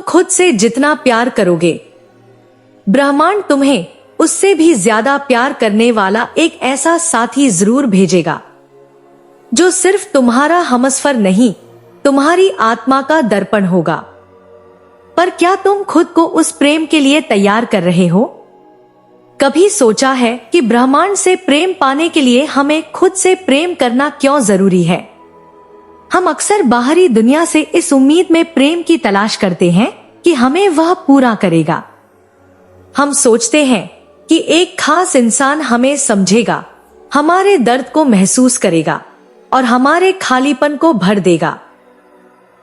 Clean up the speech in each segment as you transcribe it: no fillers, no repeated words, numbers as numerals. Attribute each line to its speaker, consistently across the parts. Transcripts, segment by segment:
Speaker 1: खुद से जितना प्यार करोगे, ब्रह्मांड तुम्हें उससे भी ज्यादा प्यार करने वाला एक ऐसा साथी जरूर भेजेगा, जो सिर्फ तुम्हारा हमसफर नहीं, तुम्हारी आत्मा का दर्पण होगा। पर क्या तुम खुद को उस प्रेम के लिए तैयार कर रहे हो? कभी सोचा है कि ब्रह्मांड से प्रेम पाने के लिए हमें खुद से प्रेम करना क्यों जरूरी है? हम अक्सर बाहरी दुनिया से इस उम्मीद में प्रेम की तलाश करते हैं कि हमें वह पूरा करेगा। हम सोचते हैं कि एक खास इंसान हमें समझेगा, हमारे दर्द को महसूस करेगा और हमारे खालीपन को भर देगा।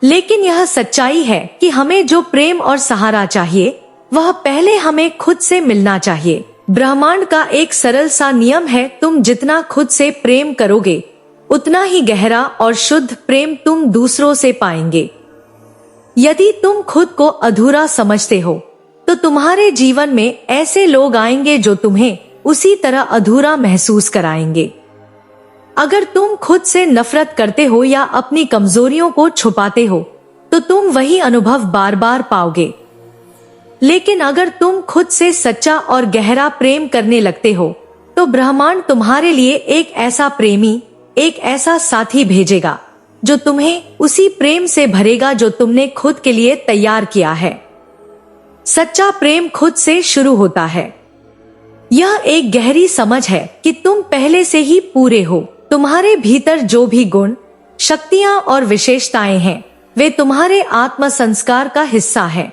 Speaker 1: लेकिन यह सच्चाई है कि हमें जो प्रेम और सहारा चाहिए, वह पहले हमें खुद से मिलना चाहिए। ब्रह्मांड का एक सरल सा नियम है, तुम जितना खुद से प्रेम करोगे, उतना ही गहरा और शुद्ध प्रेम तुम दूसरों से पाएंगे। यदि तुम खुद को अधूरा समझते हो, तो तुम्हारे जीवन में ऐसे लोग आएंगे जो तुम्हें उसी तरह अधूरा महसूस कराएंगे। अगर तुम खुद से नफरत करते हो या अपनी कमजोरियों को छुपाते हो, तो तुम वही अनुभव बार बार पाओगे। लेकिन अगर तुम खुद से सच्चा और गहरा प्रेम करने लगते हो, तो ब्रह्मांड तुम्हारे लिए एक ऐसा प्रेमी, एक ऐसा साथी भेजेगा जो तुम्हें उसी प्रेम से भरेगा जो तुमने खुद के लिए तैयार किया है। सच्चा प्रेम खुद से शुरू होता है। यह एक गहरी समझ है कि तुम पहले से ही पूरे हो। तुम्हारे भीतर जो भी गुण, शक्तियां और विशेषताएं हैं, वे तुम्हारे आत्म संस्कार का हिस्सा है।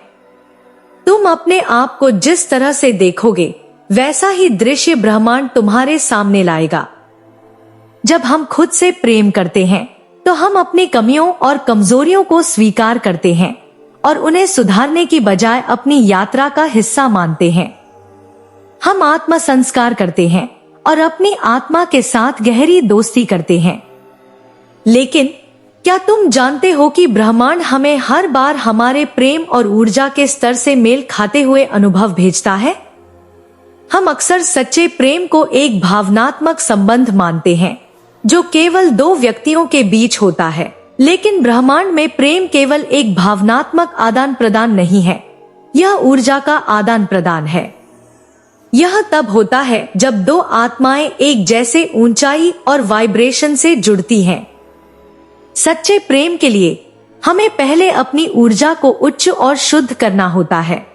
Speaker 1: तुम अपने आप को जिस तरह से देखोगे, वैसा ही दृश्य ब्रह्मांड तुम्हारे सामने लाएगा। जब हम खुद से प्रेम करते हैं, तो हम अपनी कमियों और कमजोरियों को स्वीकार करते हैं और उन्हें सुधारने की बजाय अपनी यात्रा का हिस्सा मानते हैं। हम आत्म संस्कार करते हैं और अपनी आत्मा के साथ गहरी दोस्ती करते हैं। लेकिन क्या तुम जानते हो कि ब्रह्मांड हमें हर बार हमारे प्रेम और ऊर्जा के स्तर से मेल खाते हुए अनुभव भेजता है? हम अक्सर सच्चे प्रेम को एक भावनात्मक संबंध मानते हैं, जो केवल दो व्यक्तियों के बीच होता है। लेकिन ब्रह्मांड में प्रेम केवल एक भावनात्मक आदान प्रदान नहीं है, यह ऊर्जा का आदान प्रदान है। यह तब होता है जब दो आत्माएं एक जैसे ऊंचाई और वाइब्रेशन से जुड़ती हैं। सच्चे प्रेम के लिए हमें पहले अपनी ऊर्जा को उच्च और शुद्ध करना होता है।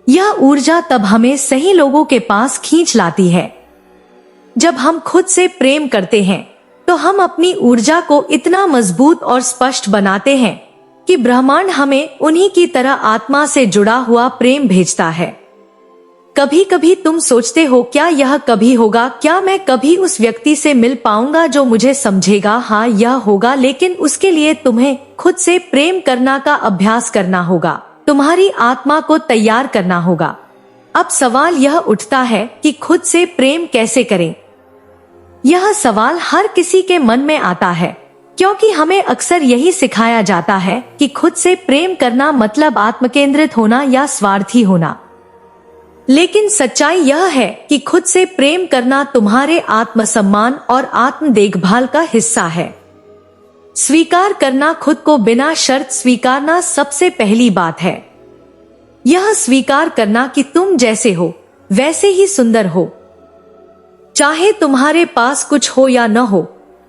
Speaker 1: यह ऊर्जा तब हमें सही लोगों के पास खींच लाती है। जब हम खुद से प्रेम करते हैं, तो हम अपनी ऊर्जा को इतना मजबूत और स्पष्ट बनाते हैं कि ब्रह्मांड हमें उन्हीं की तरह आत्मा से जुड़ा हुआ प्रेम भेजता है। कभी कभी तुम सोचते हो, क्या यह कभी होगा? क्या मैं कभी उस व्यक्ति से मिल पाऊंगा जो मुझे समझेगा? हाँ, यह होगा, लेकिन उसके लिए तुम्हें खुद से प्रेम करना का अभ्यास करना होगा। तुम्हारी आत्मा को तैयार करना होगा। अब सवाल यह उठता है कि खुद से प्रेम कैसे करें? यह सवाल हर किसी के मन में आता है, क्योंकि हमें अक्सर यही सिखाया जाता है कि खुद से प्रेम करना मतलब आत्मकेंद्रित होना या स्वार्थी होना। लेकिन सच्चाई यह है कि खुद से प्रेम करना तुम्हारे आत्मसम्मान और आत्म देखभाल का हिस्सा है। स्वीकार करना, खुद को बिना शर्त स्वीकारना सबसे पहली बात है। यह स्वीकार करना कि तुम जैसे हो वैसे ही सुंदर हो। चाहे तुम्हारे पास कुछ हो या न हो,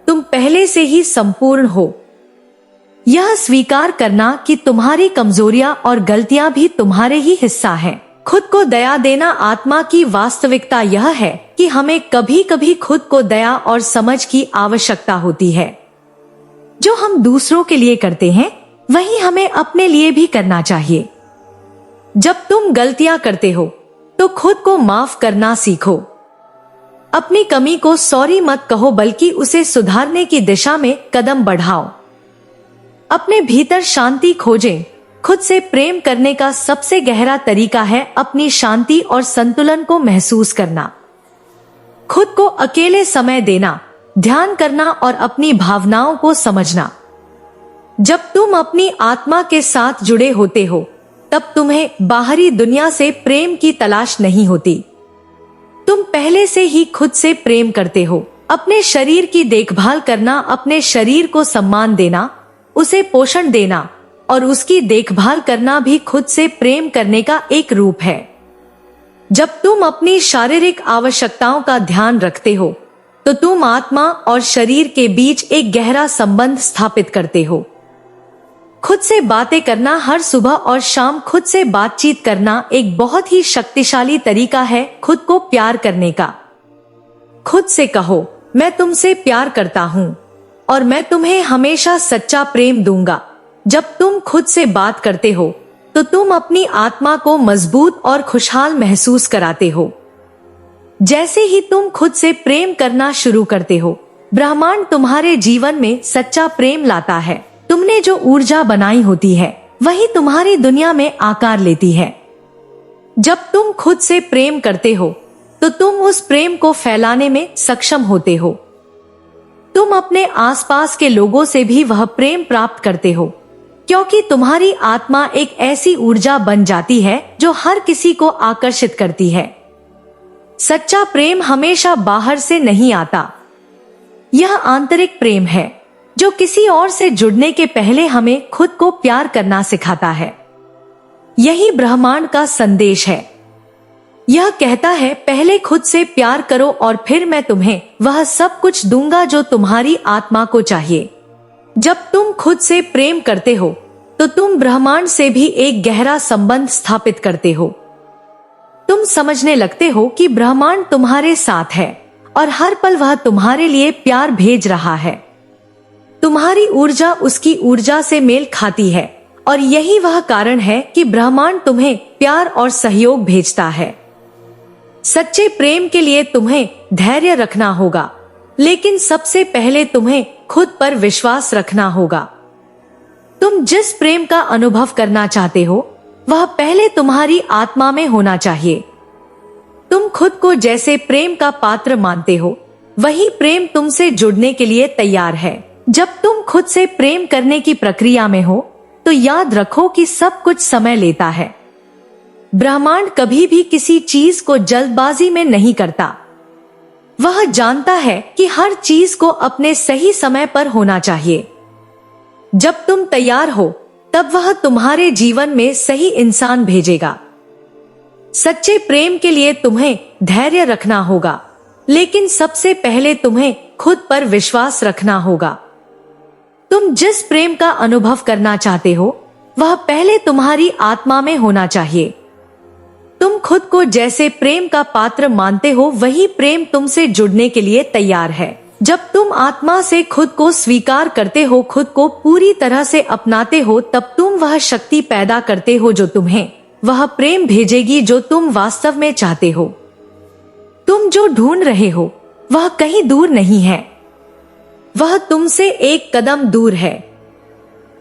Speaker 1: तुम पहले से ही संपूर्ण हो। यह स्वीकार करना कि तुम्हारी कमजोरियां और गलतियां भी तुम्हारे ही हिस्सा हैं। खुद को दया देना, आत्मा की वास्तविकता यह है कि हमें कभी कभी खुद को दया और समझ की आवश्यकता होती है। जो हम दूसरों के लिए करते हैं, वही हमें अपने लिए भी करना चाहिए। जब तुम गलतियां करते हो, तो खुद को माफ करना सीखो। अपनी कमी को सॉरी मत कहो, बल्कि उसे सुधारने की दिशा में कदम बढ़ाओ। अपने भीतर शांति खोजें। खुद से प्रेम करने का सबसे गहरा तरीका है अपनी शांति और संतुलन को महसूस करना। खुद को अकेले समय देना, ध्यान करना और अपनी भावनाओं को समझना। जब तुम अपनी आत्मा के साथ जुड़े होते हो, तब तुम्हें बाहरी दुनिया से प्रेम की तलाश नहीं होती। तुम पहले से ही खुद से प्रेम करते हो। अपने शरीर की देखभाल करना, अपने शरीर को सम्मान देना, उसे पोषण देना, और उसकी देखभाल करना भी खुद से प्रेम करने का एक रूप है। जब तुम अपनी शारीरिक आवश्यकताओं का ध्यान रखते हो तो तुम आत्मा और शरीर के बीच एक गहरा संबंध स्थापित करते हो। खुद से बातें करना, हर सुबह और शाम खुद से बातचीत करना एक बहुत ही शक्तिशाली तरीका है खुद को प्यार करने का। खुद से कहो, मैं तुमसे प्यार करता हूँ और मैं तुम्हें हमेशा सच्चा प्रेम दूंगा। जब तुम खुद से बात करते हो तो तुम अपनी आत्मा को मजबूत और खुशहाल महसूस कराते हो। जैसे ही तुम खुद से प्रेम करना शुरू करते हो, ब्रह्मांड तुम्हारे जीवन में सच्चा प्रेम लाता है। तुमने जो ऊर्जा बनाई होती है वही तुम्हारी दुनिया में आकार लेती है। जब तुम खुद से प्रेम करते हो तो तुम उस प्रेम को फैलाने में सक्षम होते हो। तुम अपने आसपास के लोगों से भी वह प्रेम प्राप्त करते हो, क्योंकि तुम्हारी आत्मा एक ऐसी ऊर्जा बन जाती है जो हर किसी को आकर्षित करती है। सच्चा प्रेम हमेशा बाहर से नहीं आता। यह आंतरिक प्रेम है जो किसी और से जुड़ने के पहले हमें खुद को प्यार करना सिखाता है। यही ब्रह्मांड का संदेश है। यह कहता है, पहले खुद से प्यार करो और फिर मैं तुम्हें वह सब कुछ दूंगा जो तुम्हारी आत्मा को चाहिए। जब तुम खुद से प्रेम करते हो तो तुम ब्रह्मांड से भी एक गहरा संबंध स्थापित करते हो। तुम समझने लगते हो कि ब्रह्मांड तुम्हारे साथ है और हर पल वह तुम्हारे लिए प्यार भेज रहा है। तुम्हारी ऊर्जा उसकी ऊर्जा से मेल खाती है और यही वह कारण है कि ब्रह्मांड तुम्हें प्यार और सहयोग भेजता है। सच्चे प्रेम के लिए तुम्हें धैर्य रखना होगा, लेकिन सबसे पहले तुम्हें खुद पर विश्वास रखना होगा। तुम जिस प्रेम का अनुभव करना चाहते हो वह पहले तुम्हारी आत्मा में होना चाहिए। तुम खुद को जैसे प्रेम का पात्र मानते हो, वही प्रेम तुमसे जुड़ने के लिए तैयार है। जब तुम खुद से प्रेम करने की प्रक्रिया में हो तो याद रखो कि सब कुछ समय लेता है। ब्रह्मांड कभी भी किसी चीज को जल्दबाजी में नहीं करता। वह जानता है कि हर चीज को अपने सही समय पर होना चाहिए। जब तुम तैयार हो तब वह तुम्हारे जीवन में सही इंसान भेजेगा। सच्चे प्रेम के लिए तुम्हें धैर्य रखना होगा, लेकिन सबसे पहले तुम्हें खुद पर विश्वास रखना होगा। तुम जिस प्रेम का अनुभव करना चाहते हो वह पहले तुम्हारी आत्मा में होना चाहिए। तुम खुद को जैसे प्रेम का पात्र मानते हो, वही प्रेम तुमसे जुड़ने के लिए तैयार है। जब तुम आत्मा से खुद को स्वीकार करते हो, खुद को पूरी तरह से अपनाते हो, तब तुम वह शक्ति पैदा करते हो जो तुम्हें वह प्रेम भेजेगी जो तुम वास्तव में चाहते हो। तुम जो ढूंढ रहे हो वह कहीं दूर नहीं है, वह तुमसे एक कदम दूर है,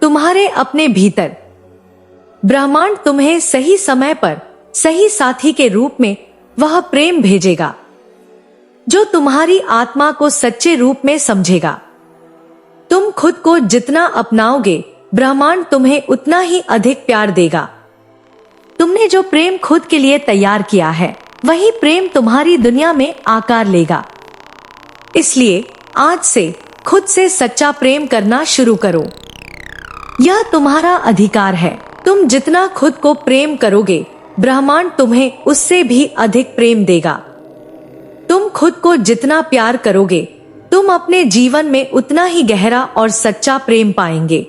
Speaker 1: तुम्हारे अपने भीतर। ब्रह्मांड तुम्हें सही समय पर सही साथी के रूप में वह प्रेम भेजेगा जो तुम्हारी आत्मा को सच्चे रूप में समझेगा। तुम खुद को जितना अपनाओगे, ब्रह्मांड तुम्हें उतना ही अधिक प्यार देगा। तुमने जो प्रेम खुद के लिए तैयार किया है, वही प्रेम तुम्हारी दुनिया में आकार लेगा। इसलिए आज से खुद से सच्चा प्रेम करना शुरू करो। यह तुम्हारा अधिकार है। तुम जितना खुद को प्रेम करोगे, ब्रह्मांड तुम्हें उससे भी अधिक प्रेम देगा। तुम खुद को जितना प्यार करोगे, तुम अपने जीवन में उतना ही गहरा और सच्चा प्रेम पाएंगे।